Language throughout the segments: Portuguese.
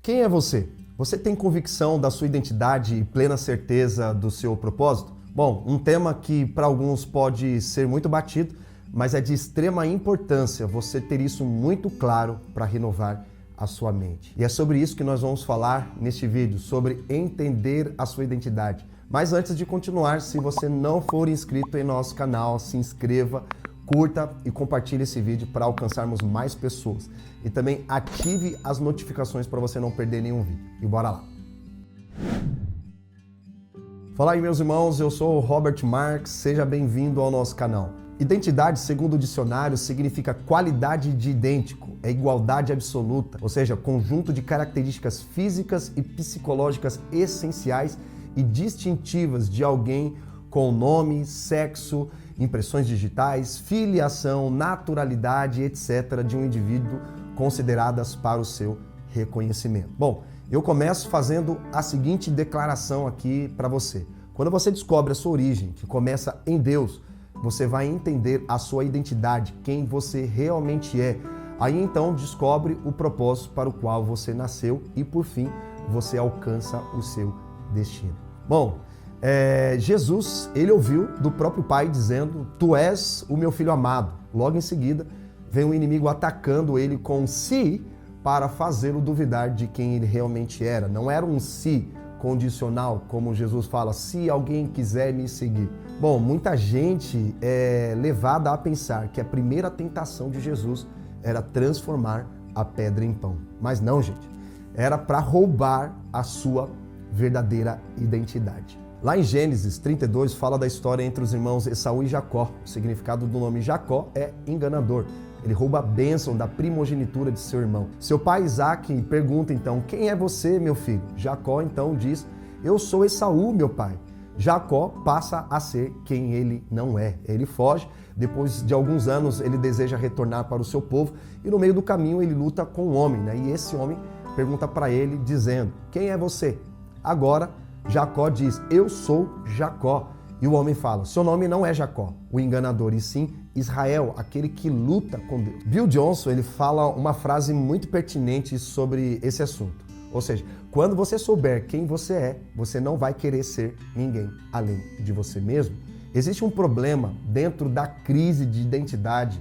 Quem é você? Você tem convicção da sua identidade e plena certeza do seu propósito? Bom, um tema que para alguns pode ser muito batido, mas é de extrema importância você ter isso muito claro para renovar a sua mente. E é sobre isso que nós vamos falar neste vídeo, sobre entender a sua identidade. Mas antes de continuar, se você não for inscrito em nosso canal, se inscreva, curta e compartilhe esse vídeo para alcançarmos mais pessoas. E também ative as notificações para você não perder nenhum vídeo. E bora lá! Fala aí, meus irmãos, eu sou o Robert Marx, seja bem-vindo ao nosso canal. Identidade, segundo o dicionário, significa qualidade de idêntico, é igualdade absoluta, ou seja, conjunto de características físicas e psicológicas essenciais e distintivas de alguém com nome, sexo, impressões digitais, filiação, naturalidade, etc., de um indivíduo consideradas para o seu reconhecimento. Bom, eu começo fazendo a seguinte declaração aqui para você. Quando você descobre a sua origem, que começa em Deus, você vai entender a sua identidade, quem você realmente é. Aí então descobre o propósito para o qual você nasceu e, por fim, você alcança o seu destino. Bom, Jesus, ele ouviu do próprio Pai dizendo: "Tu és o meu filho amado". Logo em seguida, vem o inimigo atacando ele com um "se" para fazê-lo duvidar de quem ele realmente era. Não era um "se" condicional, como Jesus fala, se alguém quiser me seguir. Bom, muita gente é levada a pensar que a primeira tentação de Jesus era transformar a pedra em pão. Mas não, gente. Era para roubar a sua verdadeira identidade. Lá em Gênesis 32 fala da história entre os irmãos Esaú e Jacó. O significado do nome Jacó é enganador. Ele rouba a bênção da primogenitura de seu irmão. Seu pai Isaac pergunta então: "Quem é você, meu filho?" Jacó então diz: "Eu sou Esaú, meu pai." Jacó passa a ser quem ele não é. Ele foge, depois de alguns anos ele deseja retornar para o seu povo e no meio do caminho ele luta com um homem, né? E esse homem pergunta para ele dizendo: "Quem é você?" Agora Jacó diz: "Eu sou Jacó." E o homem fala: "Seu nome não é Jacó, o enganador, e sim Israel, aquele que luta com Deus." Bill Johnson, ele fala uma frase muito pertinente sobre esse assunto. Ou seja, quando você souber quem você é, você não vai querer ser ninguém além de você mesmo. Existe um problema dentro da crise de identidade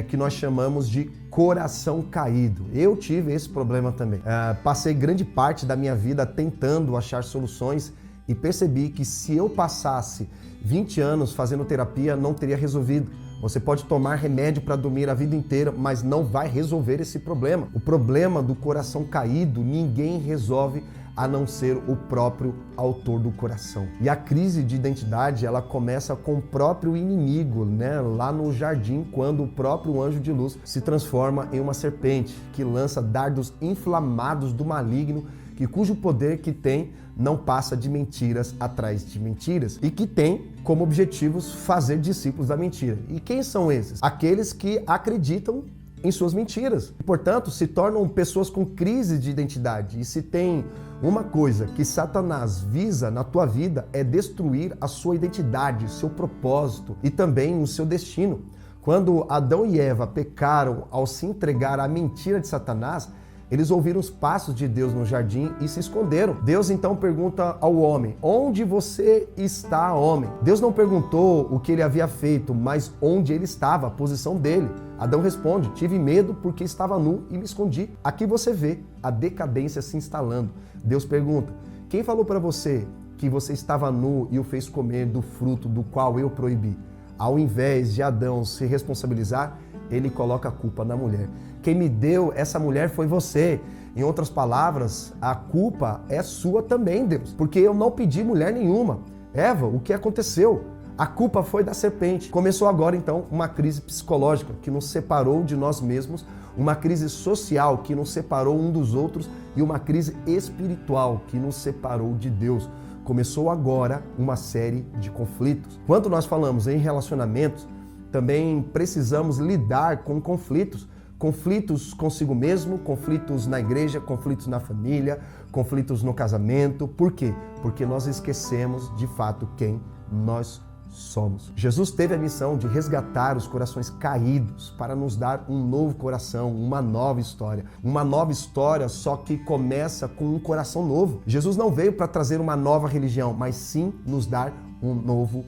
que nós chamamos de coração caído. Eu tive esse problema também. Passei grande parte da minha vida tentando achar soluções e percebi que se eu passasse 20 anos fazendo terapia, não teria resolvido. Você pode tomar remédio para dormir a vida inteira, mas não vai resolver esse problema. O problema do coração caído, ninguém resolve a não ser o próprio autor do coração. E a crise de identidade, ela começa com o próprio inimigo, né? Lá no jardim, quando o próprio anjo de luz se transforma em uma serpente que lança dardos inflamados do maligno, cujo poder que tem não passa de mentiras atrás de mentiras e que tem como objetivos fazer discípulos da mentira. E quem são esses? Aqueles que acreditam em suas mentiras. E, portanto, se tornam pessoas com crise de identidade. E se tem uma coisa que Satanás visa na tua vida é destruir a sua identidade, seu propósito e também o seu destino. Quando Adão e Eva pecaram ao se entregar à mentira de Satanás, eles ouviram os passos de Deus no jardim e se esconderam. Deus então pergunta ao homem: "Onde você está, homem?" Deus não perguntou o que ele havia feito, mas onde ele estava, a posição dele. Adão responde: "Tive medo porque estava nu e me escondi." Aqui você vê a decadência se instalando. Deus pergunta: "Quem falou para você que você estava nu e o fez comer do fruto do qual eu proibi?" Ao invés de Adão se responsabilizar, ele coloca a culpa na mulher. "Quem me deu essa mulher foi você." Em outras palavras, a culpa é sua também, Deus, porque eu não pedi mulher nenhuma. Eva, o que aconteceu? A culpa foi da serpente. Começou agora, então, uma crise psicológica que nos separou de nós mesmos, uma crise social que nos separou um dos outros e uma crise espiritual que nos separou de Deus. Começou agora uma série de conflitos. Quando nós falamos em relacionamentos, também precisamos lidar com conflitos. Conflitos consigo mesmo, conflitos na igreja, conflitos na família, conflitos no casamento. Por quê? Porque nós esquecemos de fato quem nós somos. Jesus teve a missão de resgatar os corações caídos para nos dar um novo coração, uma nova história. Uma nova história, só que começa com um coração novo. Jesus não veio para trazer uma nova religião, mas sim nos dar um novo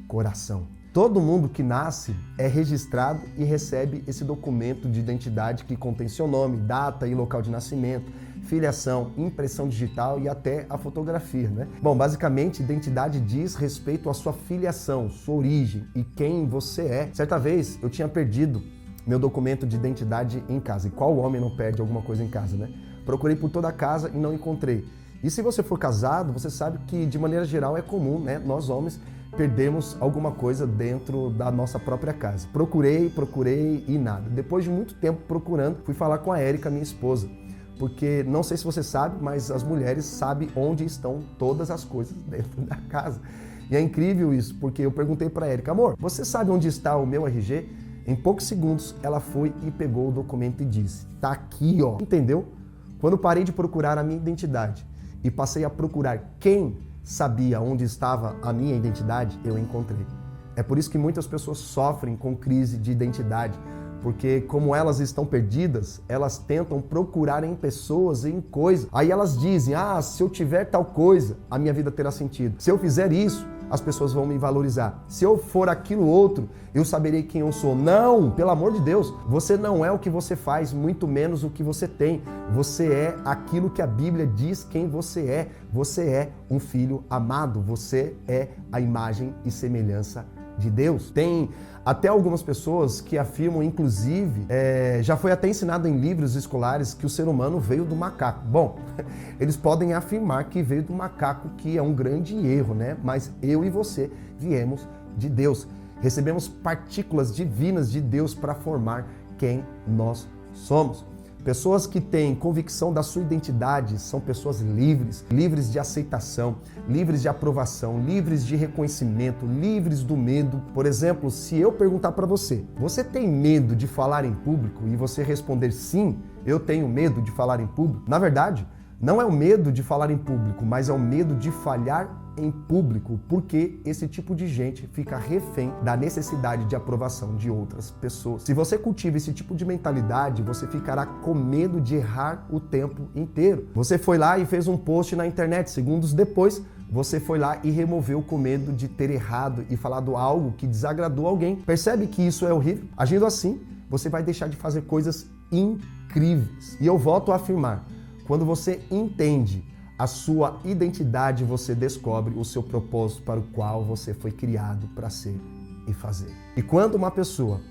coração. Todo mundo que nasce é registrado e recebe esse documento de identidade que contém seu nome, data e local de nascimento, filiação, impressão digital e até a fotografia, né? Bom, basicamente, identidade diz respeito à sua filiação, sua origem e quem você é. Certa vez, eu tinha perdido meu documento de identidade em casa. E qual homem não perde alguma coisa em casa, né? Procurei por toda a casa e não encontrei. E se você for casado, você sabe que, de maneira geral, é comum, né? Nós, homens, perdemos alguma coisa dentro da nossa própria casa. Procurei e nada. Depois de muito tempo procurando, fui falar com a Érica, minha esposa. Porque, não sei se você sabe, mas as mulheres sabem onde estão todas as coisas dentro da casa. E é incrível isso, porque eu perguntei para a Érica, amor, você sabe onde está o meu RG? Em poucos segundos, ela foi e pegou o documento e disse, tá aqui, ó. Entendeu? Quando parei de procurar a minha identidade e passei a procurar quem sabia onde estava a minha identidade, eu encontrei. É por isso que muitas pessoas sofrem com crise de identidade, porque como elas estão perdidas, elas tentam procurar em pessoas, em coisas. Aí elas dizem, se eu tiver tal coisa, a minha vida terá sentido. Se eu fizer isso, as pessoas vão me valorizar. Se eu for aquilo outro, eu saberei quem eu sou. Não, pelo amor de Deus, você não é o que você faz, muito menos o que você tem. Você é aquilo que a Bíblia diz quem você é. Você é um filho amado, você é a imagem e semelhança de Deus. Tem até algumas pessoas que afirmam, inclusive, já foi até ensinado em livros escolares que o ser humano veio do macaco. Bom, eles podem afirmar que veio do macaco, que é um grande erro, né? Mas eu e você viemos de Deus. Recebemos partículas divinas de Deus para formar quem nós somos. Pessoas que têm convicção da sua identidade são pessoas livres, livres de aceitação, livres de aprovação, livres de reconhecimento, livres do medo. Por exemplo, se eu perguntar para você, você tem medo de falar em público? E você responder sim, eu tenho medo de falar em público. Na verdade, não é o medo de falar em público, mas é o medo de falhar em público, porque esse tipo de gente fica refém da necessidade de aprovação de outras pessoas. Se você cultiva esse tipo de mentalidade, você ficará com medo de errar o tempo inteiro. Você foi lá e fez um post na internet, segundos depois, você foi lá e removeu com medo de ter errado e falado algo que desagradou alguém. Percebe que isso é horrível? Agindo assim, você vai deixar de fazer coisas incríveis. E eu volto a afirmar, quando você entende a sua identidade, você descobre o seu propósito para o qual você foi criado para ser e fazer. E quando uma pessoa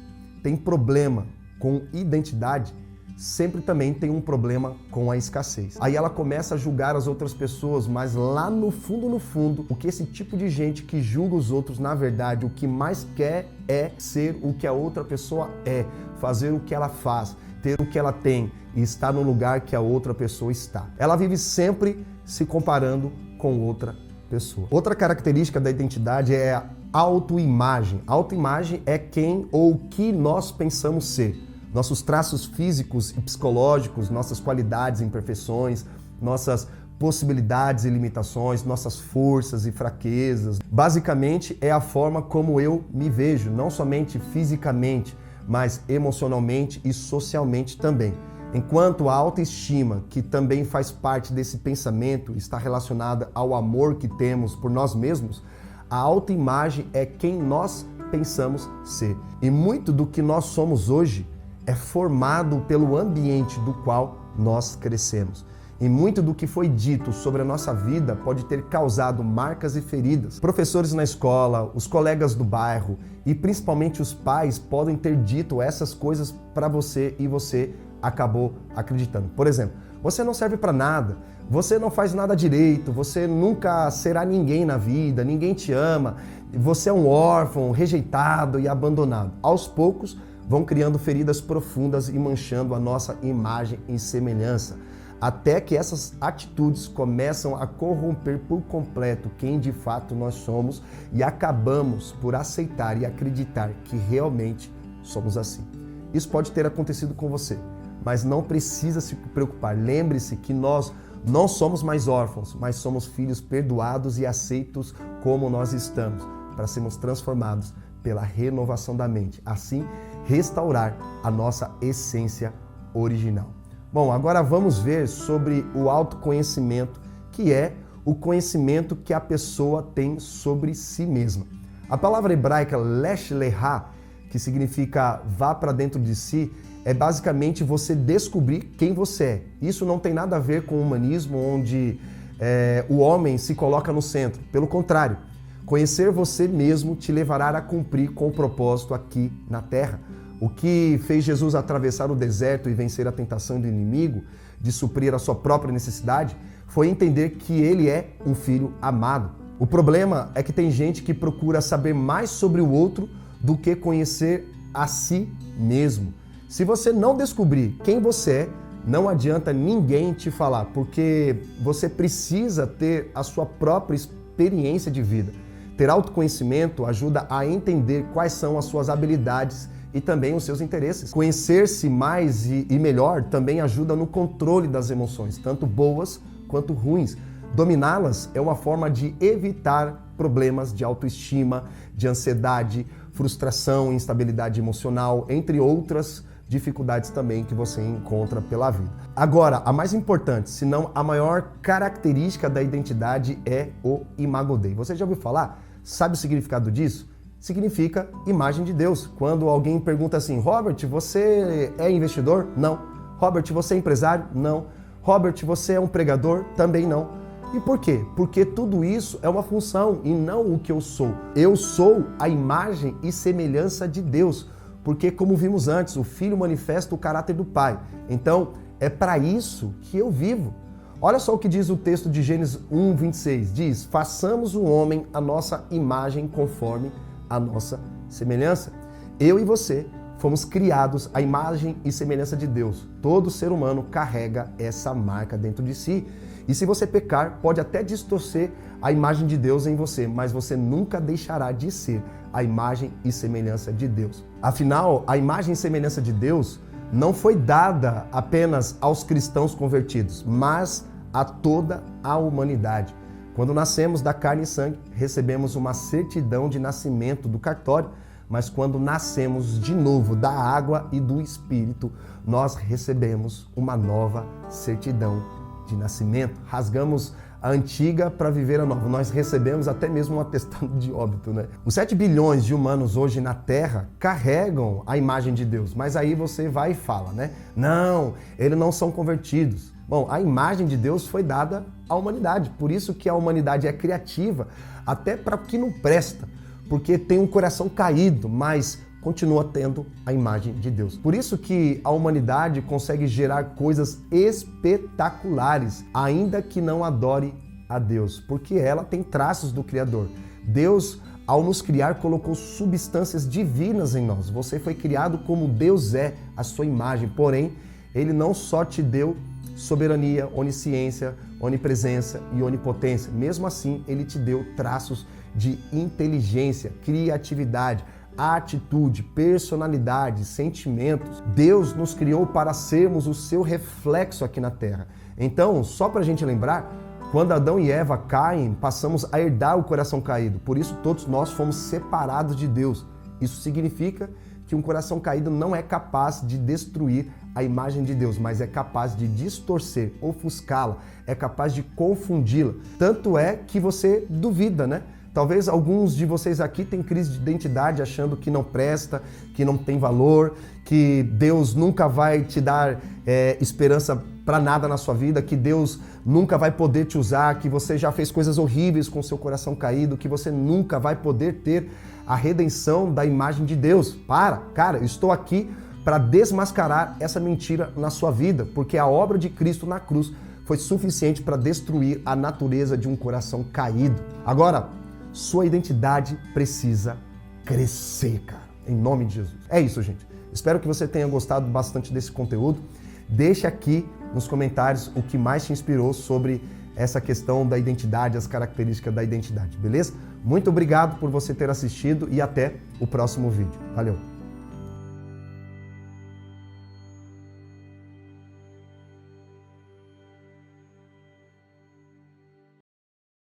tem problema com identidade, sempre também tem um problema com a escassez. Aí ela começa a julgar as outras pessoas, mas lá no fundo, o que esse tipo de gente que julga os outros, na verdade, o que mais quer é ser o que a outra pessoa é, fazer o que ela faz, ter o que ela tem e estar no lugar que a outra pessoa está. Ela vive sempre se comparando com outra pessoa. Outra característica da identidade é a autoimagem. Autoimagem é quem ou o que nós pensamos ser. Nossos traços físicos e psicológicos, nossas qualidades e imperfeições, nossas possibilidades e limitações, nossas forças e fraquezas. Basicamente, é a forma como eu me vejo, não somente fisicamente, mas emocionalmente e socialmente também. Enquanto a autoestima, que também faz parte desse pensamento, está relacionada ao amor que temos por nós mesmos, a autoimagem é quem nós pensamos ser. E muito do que nós somos hoje é formado pelo ambiente do qual nós crescemos. E muito do que foi dito sobre a nossa vida pode ter causado marcas e feridas. Professores na escola, os colegas do bairro e principalmente os pais podem ter dito essas coisas para você e você acabou acreditando. Por exemplo, você não serve para nada, você não faz nada direito, você nunca será ninguém na vida, ninguém te ama, você é um órfão, rejeitado e abandonado. Aos poucos, vão criando feridas profundas e manchando a nossa imagem e semelhança, até que essas atitudes começam a corromper por completo quem de fato nós somos e acabamos por aceitar e acreditar que realmente somos assim. Isso pode ter acontecido com você, mas não precisa se preocupar. Lembre-se que nós não somos mais órfãos, mas somos filhos perdoados e aceitos como nós estamos. para sermos transformados pela renovação da mente. Assim, restaurar a nossa essência original. Bom, agora vamos ver sobre o autoconhecimento, que é o conhecimento que a pessoa tem sobre si mesma. A palavra hebraica lesh leha, que significa vá para dentro de si, é basicamente você descobrir quem você é. Isso não tem nada a ver com o humanismo, onde o homem se coloca no centro. Pelo contrário, conhecer você mesmo te levará a cumprir com o propósito aqui na Terra. O que fez Jesus atravessar o deserto e vencer a tentação do inimigo, de suprir a sua própria necessidade, foi entender que ele é um filho amado. O problema é que tem gente que procura saber mais sobre o outro do que conhecer a si mesmo. Se você não descobrir quem você é, não adianta ninguém te falar, porque você precisa ter a sua própria experiência de vida. Ter autoconhecimento ajuda a entender quais são as suas habilidades e também os seus interesses. Conhecer-se mais e melhor também ajuda no controle das emoções, tanto boas quanto ruins. Dominá-las é uma forma de evitar problemas de autoestima, de ansiedade, frustração, instabilidade emocional, entre outras dificuldades também que você encontra pela vida. Agora, a mais importante, se não a maior característica da identidade é o Imago Dei. Você já ouviu falar? Sabe o significado disso? Significa imagem de Deus. Quando alguém pergunta assim, Robert, você é investidor? Não. Robert, você é empresário? Não. Robert, você é um pregador? Também não. E por quê? Porque tudo isso é uma função e não o que eu sou. Eu sou a imagem e semelhança de Deus. Porque, como vimos antes, o Filho manifesta o caráter do Pai. Então, é para isso que eu vivo. Olha só o que diz o texto de Gênesis 1:26. Diz, façamos o homem a nossa imagem conforme a nossa semelhança. Eu e você fomos criados à imagem e semelhança de Deus. Todo ser humano carrega essa marca dentro de si. E se você pecar, pode até distorcer a imagem de Deus em você, mas você nunca deixará de ser a imagem e semelhança de Deus. Afinal, a imagem e semelhança de Deus não foi dada apenas aos cristãos convertidos, mas a toda a humanidade. Quando nascemos da carne e sangue, recebemos uma certidão de nascimento do cartório, mas quando nascemos de novo da água e do Espírito, nós recebemos uma nova certidão de nascimento. Rasgamos a antiga para viver a nova. Nós recebemos até mesmo um atestado de óbito, né? Os 7 bilhões de humanos hoje na Terra carregam a imagem de Deus, mas aí você vai e fala, né? Não, eles não são convertidos. Bom, a imagem de Deus foi dada à humanidade, por isso que a humanidade é criativa, até para o que não presta, porque tem um coração caído, mas continua tendo a imagem de Deus. Por isso que a humanidade consegue gerar coisas espetaculares, ainda que não adore a Deus, porque ela tem traços do Criador. Deus, ao nos criar, colocou substâncias divinas em nós. Você foi criado como Deus é, a sua imagem. Porém, Ele não só te deu soberania, onisciência, onipresença e onipotência. Mesmo assim, Ele te deu traços de inteligência, criatividade, atitude, personalidade, sentimentos. Deus nos criou para sermos o seu reflexo aqui na Terra. Então, só para a gente lembrar, quando Adão e Eva caem, passamos a herdar o coração caído. Por isso, todos nós fomos separados de Deus. Isso significa que um coração caído não é capaz de destruir a imagem de Deus, mas é capaz de distorcer, ofuscá-la, é capaz de confundi-la. Tanto é que você duvida, né? Talvez alguns de vocês aqui tenham crise de identidade achando que não presta, que não tem valor, que Deus nunca vai te dar esperança para nada na sua vida, que Deus nunca vai poder te usar, que você já fez coisas horríveis com seu coração caído, que você nunca vai poder ter a redenção da imagem de Deus. Cara, eu estou aqui para desmascarar essa mentira na sua vida, porque a obra de Cristo na cruz foi suficiente para destruir a natureza de um coração caído. Agora, sua identidade precisa crescer, cara, em nome de Jesus. É isso, gente. Espero que você tenha gostado bastante desse conteúdo. Deixe aqui nos comentários o que mais te inspirou sobre essa questão da identidade, as características da identidade, beleza? Muito obrigado por você ter assistido e até o próximo vídeo. Valeu!